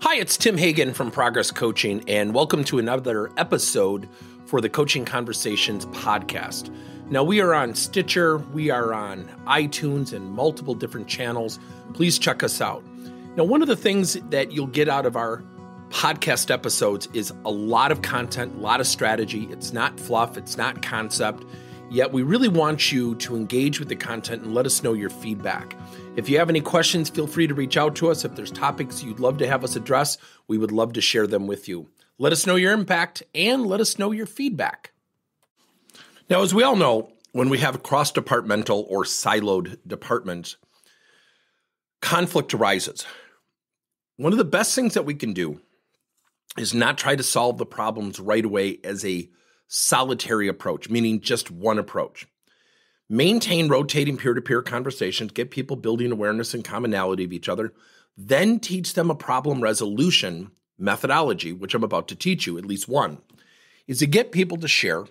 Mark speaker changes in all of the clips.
Speaker 1: Hi, it's Tim Hagen from Progress Coaching, and welcome to another episode for the Coaching Conversations podcast. Now, we are on Stitcher, we are on iTunes, and multiple different channels. Please check us out. Now, one of the things that you'll get out of our podcast episodes is a lot of content, a lot of strategy. It's not fluff, it's not concept, yet we really want you to engage with the content and let us know your feedback. If you have any questions, feel free to reach out to us. If there's topics you'd love to have us address, we would love to share them with you. Let us know your impact and let us know your feedback. Now, as we all know, when we have cross-departmental or siloed departments, conflict arises. One of the best things that we can do is not try to solve the problems right away as a solitary approach, meaning just one approach. Maintain rotating peer-to-peer conversations, get people building awareness and commonality of each other, then teach them a problem resolution methodology, which I'm about to teach you, at least one, is to get people to share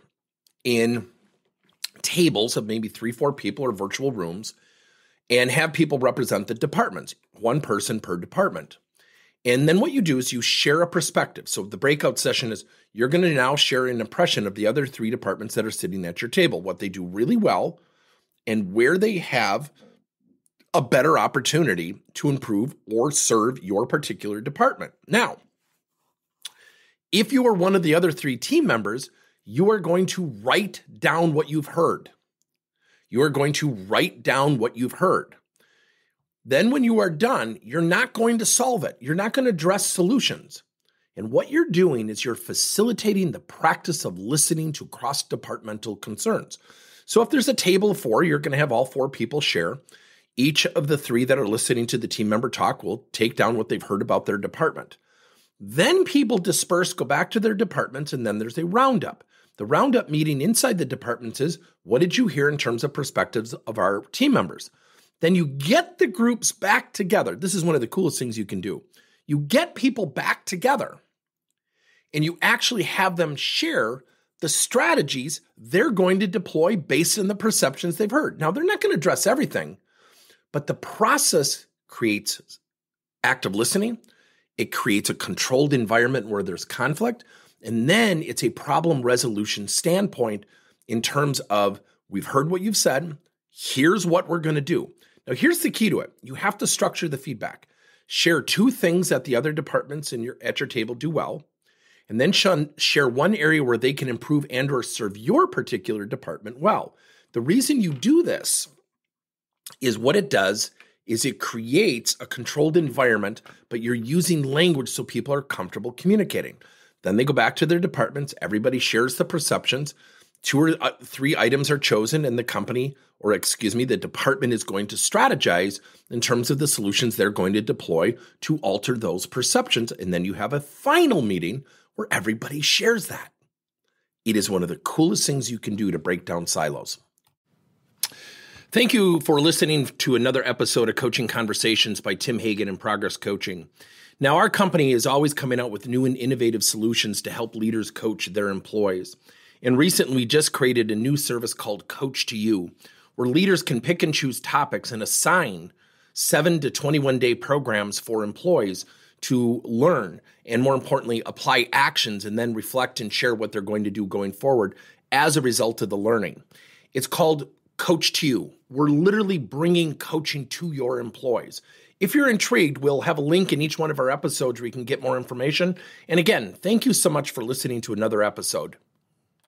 Speaker 1: in tables of maybe 3-4 people or virtual rooms and have people represent the departments, one person per department. And then what you do is you share a perspective. So the breakout session is you're going to now share an impression of the other 3 departments that are sitting at your table, what they do really well, and where they have a better opportunity to improve or serve your particular department. Now, if you are one of the other 3 team members, you are going to write down what you've heard. You are going to write down what you've heard. Then when you are done, you're not going to solve it. You're not going to address solutions. And what you're doing is you're facilitating the practice of listening to cross-departmental concerns. So if there's a table of 4, you're going to have all 4 people share. Each of the 3 that are listening to the team member talk will take down what they've heard about their department. Then people disperse, go back to their departments, and then there's a roundup. The roundup meeting inside the departments is, what did you hear in terms of perspectives of our team members? Then you get the groups back together. This is one of the coolest things you can do. You get people back together and you actually have them share the strategies they're going to deploy based on the perceptions they've heard. Now, they're not going to address everything, but the process creates active listening. It creates a controlled environment where there's conflict. And then it's a problem resolution standpoint in terms of, we've heard what you've said. Here's what we're going to do. Now, here's the key to it. You have to structure the feedback. Share 2 things that the other departments at your table do well, and then share one area where they can improve and or serve your particular department well. The reason you do this is what it does is it creates a controlled environment, but you're using language so people are comfortable communicating. Then they go back to their departments. Everybody shares the perceptions. 2 or 3 items are chosen, and the department is going to strategize in terms of the solutions they're going to deploy to alter those perceptions. And then you have a final meeting where everybody shares that. It is one of the coolest things you can do to break down silos. Thank you for listening to another episode of Coaching Conversations by Tim Hagen and Progress Coaching. Now, our company is always coming out with new and innovative solutions to help leaders coach their employees. And recently, we just created a new service called Coach to You, where leaders can pick and choose topics and assign 7 to 21-day programs for employees to learn and, more importantly, apply actions and then reflect and share what they're going to do going forward as a result of the learning. It's called Coach to You. We're literally bringing coaching to your employees. If you're intrigued, we'll have a link in each one of our episodes where you can get more information. And again, thank you so much for listening to another episode.